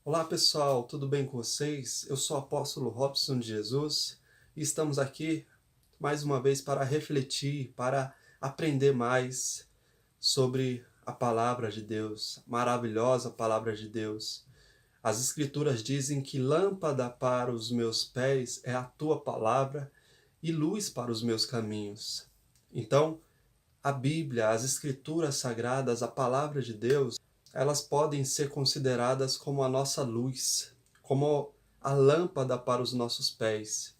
Olá pessoal, tudo bem com vocês? Eu sou o apóstolo Robson de Jesus e estamos aqui mais uma vez para refletir, para aprender mais sobre a palavra de Deus, a maravilhosa palavra de Deus. As Escrituras dizem que lâmpada para os meus pés é a tua palavra e luz para os meus caminhos. Então, a Bíblia, as Escrituras sagradas, a palavra de Deus, elas podem ser consideradas como a nossa luz, como a lâmpada para os nossos pés,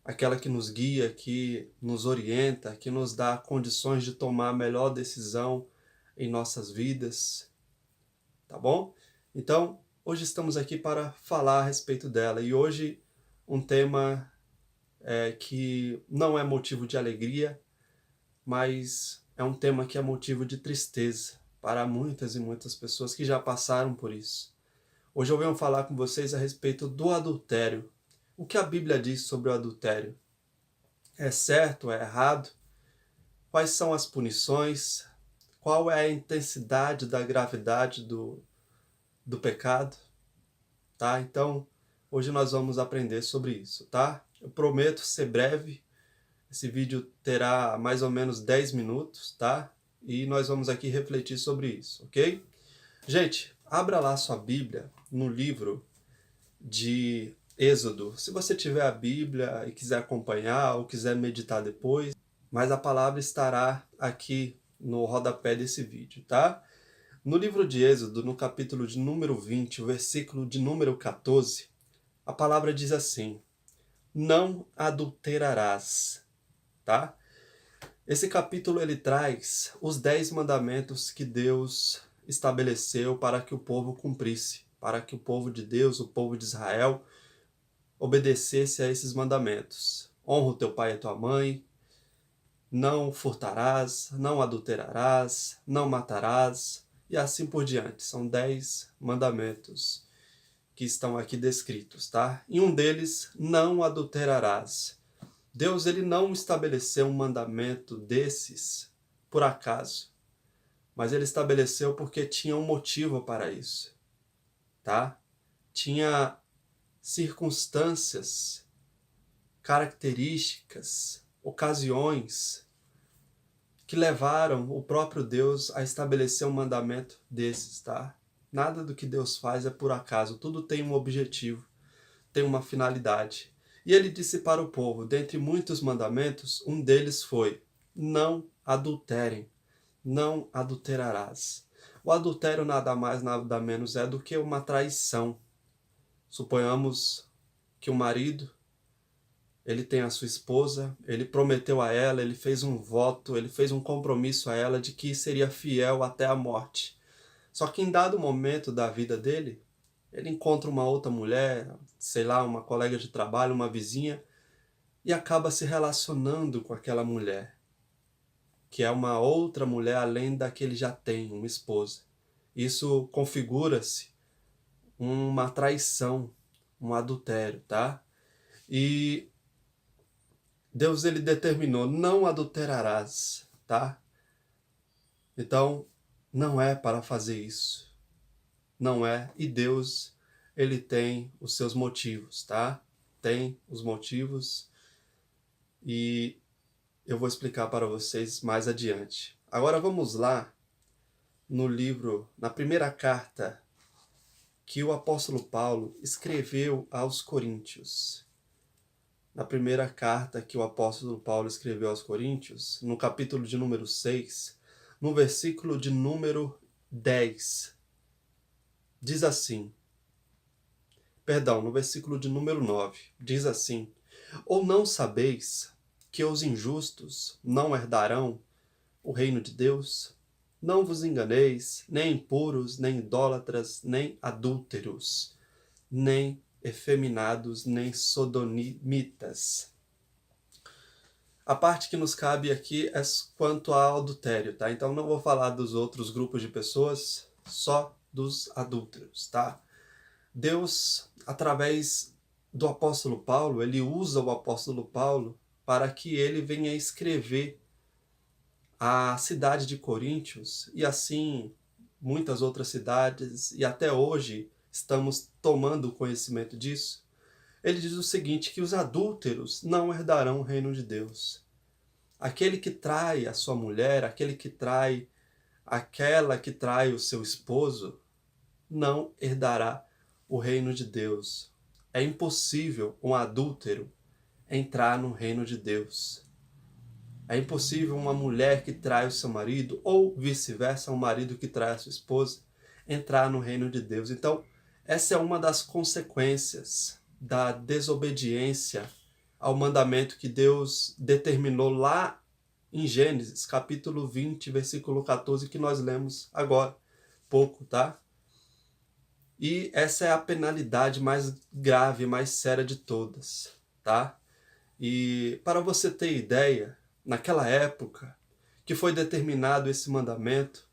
aquela que nos guia, que nos orienta, que nos dá condições de tomar a melhor decisão em nossas vidas, tá bom? Então, hoje estamos aqui para falar a respeito dela, e hoje um tema que não é motivo de alegria, mas é um tema que é motivo de tristeza para muitas e muitas pessoas que já passaram por isso. Hoje eu venho falar com vocês a respeito do adultério. O que a Bíblia diz sobre o adultério? É certo? É errado? Quais são as punições? Qual é a intensidade da gravidade do pecado? Tá? Então, hoje nós vamos aprender sobre isso, tá? Eu prometo ser breve. Esse vídeo terá mais ou menos 10 minutos, tá? E nós vamos aqui refletir sobre isso, ok? Gente, abra lá sua Bíblia no livro de Êxodo. Se você tiver a Bíblia e quiser acompanhar ou quiser meditar depois, mas a palavra estará aqui no rodapé desse vídeo, tá? No livro de Êxodo, no capítulo de número 20, o versículo de número 14, a palavra diz assim: não adulterarás, tá? Esse capítulo ele traz os 10 mandamentos que Deus estabeleceu para que o povo cumprisse, para que o povo de Deus, o povo de Israel, obedecesse a esses mandamentos. Honra o teu pai e a tua mãe, não furtarás, não adulterarás, não matarás, e assim por diante. São 10 mandamentos que estão aqui descritos, tá? E um deles, não adulterarás. Deus ele não estabeleceu um mandamento desses por acaso, mas ele estabeleceu porque tinha um motivo para isso, tá? Tinha circunstâncias, características, ocasiões que levaram o próprio Deus a estabelecer um mandamento desses, tá? Nada do que Deus faz é por acaso, tudo tem um objetivo, tem uma finalidade. E ele disse para o povo, dentre muitos mandamentos, um deles foi: não adulterem, não adulterarás. O adultério nada mais, nada menos é do que uma traição. Suponhamos que o marido, ele tem a sua esposa, ele prometeu a ela, ele fez um voto, ele fez um compromisso a ela de que seria fiel até a morte. Só que em dado momento da vida dele, ele encontra uma outra mulher, sei lá, uma colega de trabalho, uma vizinha, e acaba se relacionando com aquela mulher, que é uma outra mulher além da que ele já tem, uma esposa. Isso configura-se uma traição, um adultério, tá? E Deus ele determinou, não adulterarás, tá? Então, não é para fazer isso. Não é. E Deus, ele tem os seus motivos, tá? Tem os motivos e eu vou explicar para vocês mais adiante. Agora vamos lá no livro, na primeira carta que o apóstolo Paulo escreveu aos Coríntios. Na primeira carta que o apóstolo Paulo escreveu aos Coríntios, no capítulo de número 6, no versículo de número 10, diz assim, perdão, no versículo de número 9, diz assim: ou não sabeis que os injustos não herdarão o reino de Deus? Não vos enganeis, nem impuros, nem idólatras, nem adúlteros, nem efeminados, nem sodomitas. A parte que nos cabe aqui é quanto ao adultério, tá? Então não vou falar dos outros grupos de pessoas, só dos adúlteros, tá? Deus, através do apóstolo Paulo, ele usa o apóstolo Paulo para que ele venha escrever a cidade de Coríntios, e assim muitas outras cidades, e até hoje estamos tomando conhecimento disso, ele diz o seguinte, que os adúlteros não herdarão o reino de Deus. Aquele que trai a sua mulher, aquele que trai aquela que trai o seu esposo, não herdará o reino de Deus. É impossível um adúltero entrar no reino de Deus. É impossível uma mulher que trai o seu marido, ou vice-versa, um marido que trai a sua esposa, entrar no reino de Deus. Então, essa é uma das consequências da desobediência ao mandamento que Deus determinou lá em Gênesis, capítulo 20, versículo 14, que nós lemos agora, pouco, tá? E essa é a penalidade mais grave, mais séria de todas, tá? E para você ter ideia, naquela época que foi determinado esse mandamento,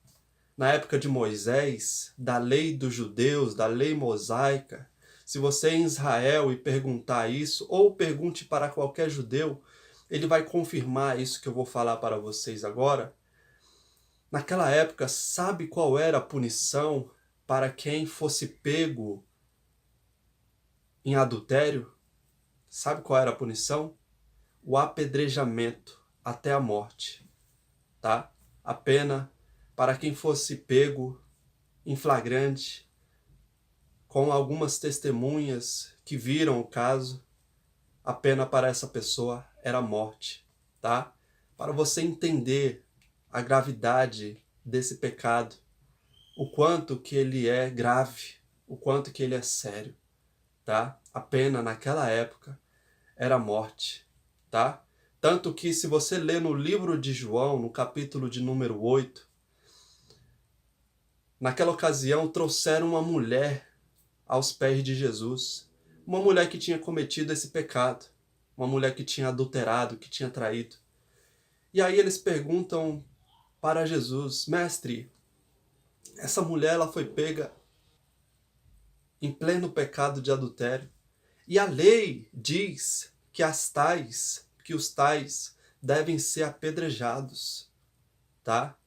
na época de Moisés, da lei dos judeus, da lei mosaica, se você é em Israel e perguntar isso, ou pergunte para qualquer judeu, ele vai confirmar isso que eu vou falar para vocês agora. Naquela época, sabe qual era a punição para quem fosse pego em adultério? Sabe qual era a punição? O apedrejamento até a morte, tá? A pena para quem fosse pego em flagrante, com algumas testemunhas que viram o caso, a pena para essa pessoa era a morte, tá? Para você entender a gravidade desse pecado, o quanto que ele é grave, o quanto que ele é sério, tá? A pena naquela época era a morte, tá? Tanto que se você ler no livro de João, no capítulo de número 8, naquela ocasião trouxeram uma mulher aos pés de Jesus, uma mulher que tinha cometido esse pecado, uma mulher que tinha adulterado, que tinha traído. E aí eles perguntam para Jesus, mestre, essa mulher ela foi pega em pleno pecado de adultério, e a lei diz que os tais devem ser apedrejados, tá?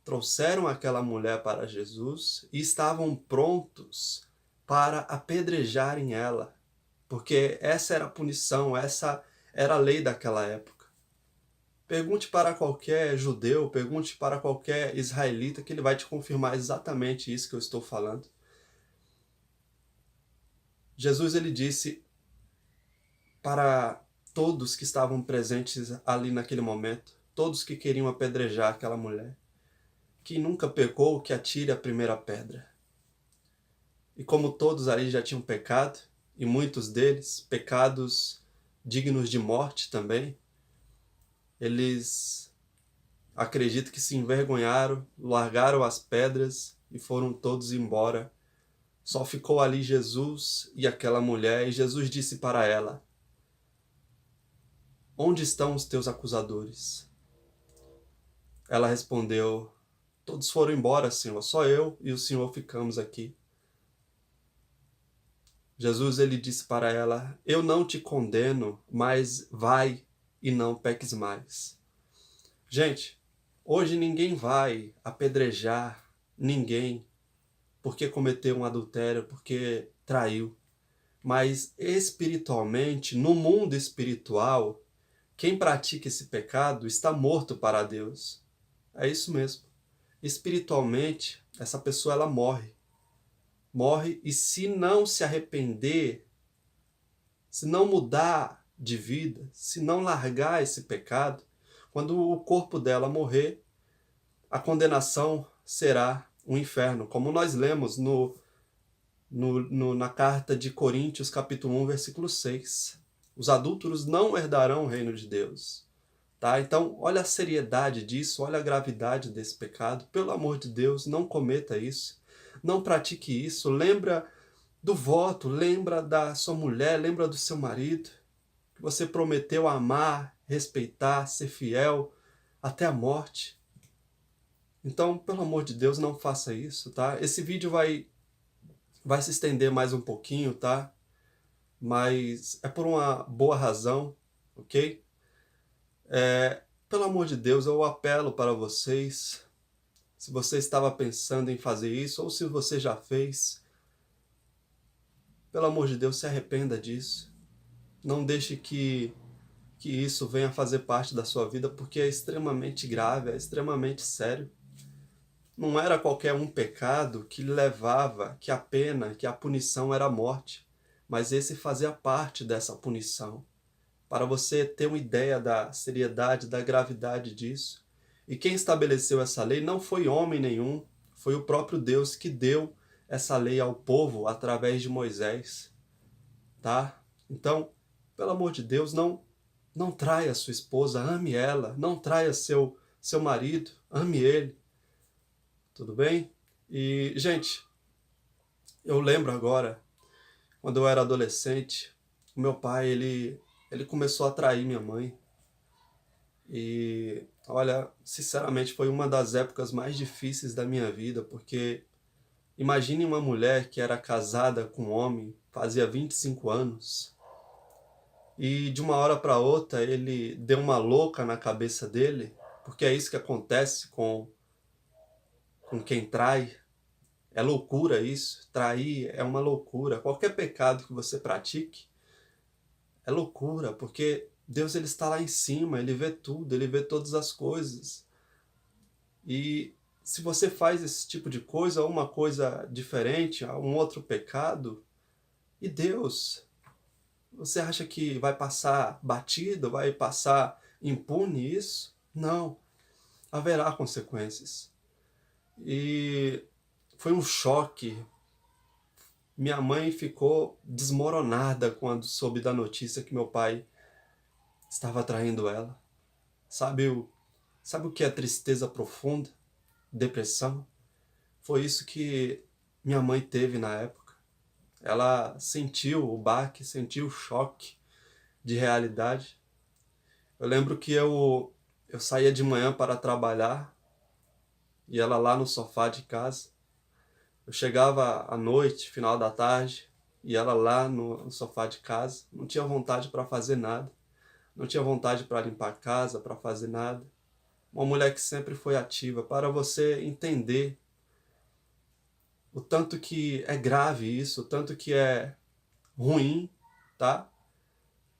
Trouxeram aquela mulher para Jesus e estavam prontos para apedrejarem ela, porque essa era a punição, essa era a lei daquela época. Pergunte para qualquer judeu, pergunte para qualquer israelita, que ele vai te confirmar exatamente isso que eu estou falando. Jesus ele disse para todos que estavam presentes ali naquele momento, todos que queriam apedrejar aquela mulher, quem nunca pecou, que atire a primeira pedra. E como todos ali já tinham pecado, e muitos deles pecados dignos de morte também, eles acredito que se envergonharam, largaram as pedras e foram todos embora. Só ficou ali Jesus e aquela mulher, e Jesus disse para ela, onde estão os teus acusadores? Ela respondeu, todos foram embora, Senhor, só eu e o Senhor ficamos aqui. Jesus ele disse para ela, eu não te condeno, mas vai e não peques mais. Gente, hoje ninguém vai apedrejar ninguém porque cometeu um adultério, porque traiu. Mas espiritualmente, no mundo espiritual, quem pratica esse pecado está morto para Deus. É isso mesmo. Espiritualmente, essa pessoa ela morre. Morre e se não se arrepender, se não mudar de vida, se não largar esse pecado, quando o corpo dela morrer, a condenação será o inferno, como nós lemos na carta de Coríntios, capítulo 1, versículo 6. Os adúlteros não herdarão o reino de Deus. Tá? Então, olha a seriedade disso, olha a gravidade desse pecado. Pelo amor de Deus, não cometa isso. Não pratique isso. Lembra do voto, lembra da sua mulher, lembra do seu marido, que você prometeu amar, respeitar, ser fiel até a morte. Então, pelo amor de Deus, não faça isso, tá? Esse vídeo vai se estender mais um pouquinho, tá? Mas é por uma boa razão, ok? Pelo amor de Deus, eu apelo para vocês, se você estava pensando em fazer isso, ou se você já fez, Pelo amor de Deus, se arrependa disso. Não deixe que isso venha fazer parte da sua vida, porque é extremamente grave, é extremamente sério. Não era qualquer um pecado que levava, que a pena, que a punição era a morte, mas esse fazia parte dessa punição. Para você ter uma ideia da seriedade, da gravidade disso. E quem estabeleceu essa lei não foi homem nenhum, foi o próprio Deus que deu essa lei ao povo através de Moisés, tá? Então, pelo amor de Deus, não traia sua esposa, ame ela, não traia seu marido, ame ele. Tudo bem? E, gente, eu lembro agora, quando eu era adolescente, o meu pai, ele começou a trair minha mãe. E, olha, sinceramente, foi uma das épocas mais difíceis da minha vida, porque imagine uma mulher que era casada com um homem, fazia 25 anos, e de uma hora para outra ele deu uma louca na cabeça dele, porque é isso que acontece com quem trai. É loucura isso. Trair é uma loucura. Qualquer pecado que você pratique é loucura, porque Deus ele está lá em cima, ele vê tudo, ele vê todas as coisas. E se você faz esse tipo de coisa, ou uma coisa diferente, um outro pecado, e Deus, você acha que vai passar batido, vai passar impune isso? Não, haverá consequências. E foi um choque. Minha mãe ficou desmoronada quando soube da notícia que meu pai estava traindo ela. Sabe o que é tristeza profunda? Depressão? Foi isso que minha mãe teve na época. Ela sentiu o baque, sentiu o choque de realidade. Eu lembro que eu saía de manhã para trabalhar e ela lá no sofá de casa. Eu chegava à noite, final da tarde, e ela lá no sofá de casa. Não tinha vontade para fazer nada. Não tinha vontade para limpar a casa, para fazer nada. Uma mulher que sempre foi ativa, para você entender o tanto que é grave isso, o tanto que é ruim, tá?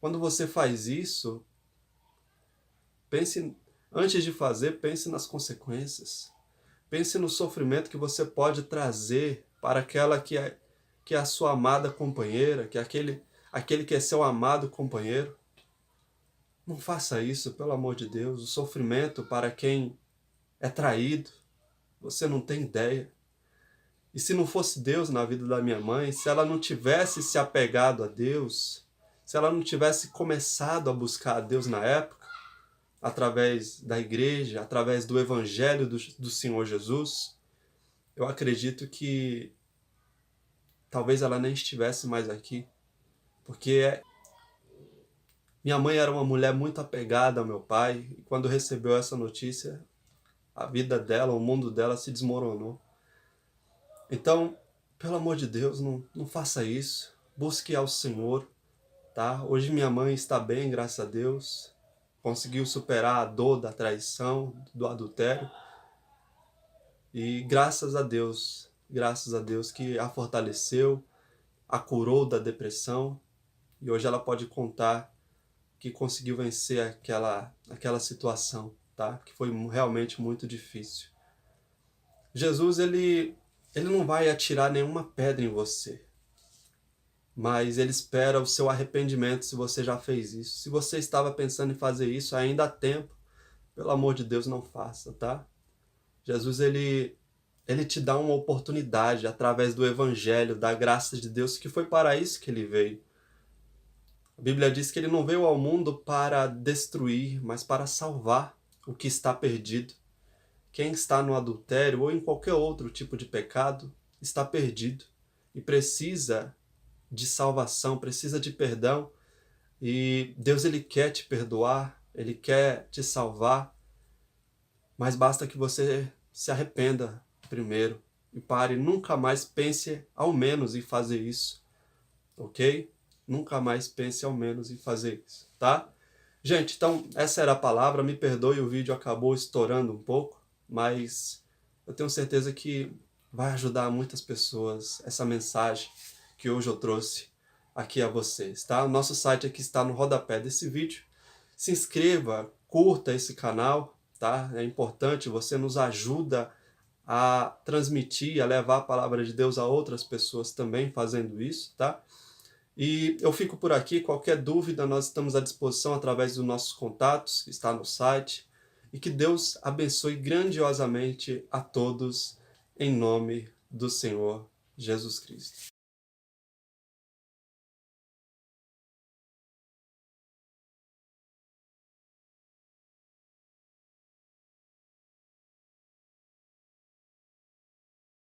Quando você faz isso, pense, antes de fazer, pense nas consequências. Pense no sofrimento que você pode trazer para aquela que é a sua amada companheira, que é aquele que é seu amado companheiro. Não faça isso, pelo amor de Deus. O sofrimento para quem é traído, você não tem ideia. E se não fosse Deus na vida da minha mãe, se ela não tivesse se apegado a Deus, se ela não tivesse começado a buscar a Deus na época, através da igreja, através do evangelho do Senhor Jesus, eu acredito que talvez ela nem estivesse mais aqui, porque minha mãe era uma mulher muito apegada ao meu pai, e quando recebeu essa notícia, a vida dela, o mundo dela se desmoronou. Então, pelo amor de Deus, não faça isso. Busque ao Senhor, tá? Hoje minha mãe está bem, graças a Deus. Conseguiu superar a dor da traição, do adultério. E graças a Deus que a fortaleceu, a curou da depressão. E hoje ela pode contar que conseguiu vencer aquela situação, tá? Que foi realmente muito difícil. Jesus, ele não vai atirar nenhuma pedra em você, mas ele espera o seu arrependimento se você já fez isso. Se você estava pensando em fazer isso, ainda há tempo. Pelo amor de Deus, não faça, tá? Jesus, ele te dá uma oportunidade através do evangelho, da graça de Deus, que foi para isso que ele veio. A Bíblia diz que ele não veio ao mundo para destruir, mas para salvar o que está perdido. Quem está no adultério ou em qualquer outro tipo de pecado está perdido e precisa de salvação, precisa de perdão. E Deus ele quer te perdoar, ele quer te salvar, mas basta que você se arrependa primeiro e pare, nunca mais pense ao menos em fazer isso, ok? Nunca mais pense ao menos em fazer isso, tá? Gente, então essa era a palavra, me perdoe, o vídeo acabou estourando um pouco, mas eu tenho certeza que vai ajudar muitas pessoas essa mensagem que hoje eu trouxe aqui a vocês, tá? O nosso site aqui está no rodapé desse vídeo. Se inscreva, curta esse canal, tá? É importante, você nos ajuda a transmitir, a levar a palavra de Deus a outras pessoas também fazendo isso, tá? E eu fico por aqui, qualquer dúvida nós estamos à disposição através dos nossos contatos, que está no site, e que Deus abençoe grandiosamente a todos, em nome do Senhor Jesus Cristo.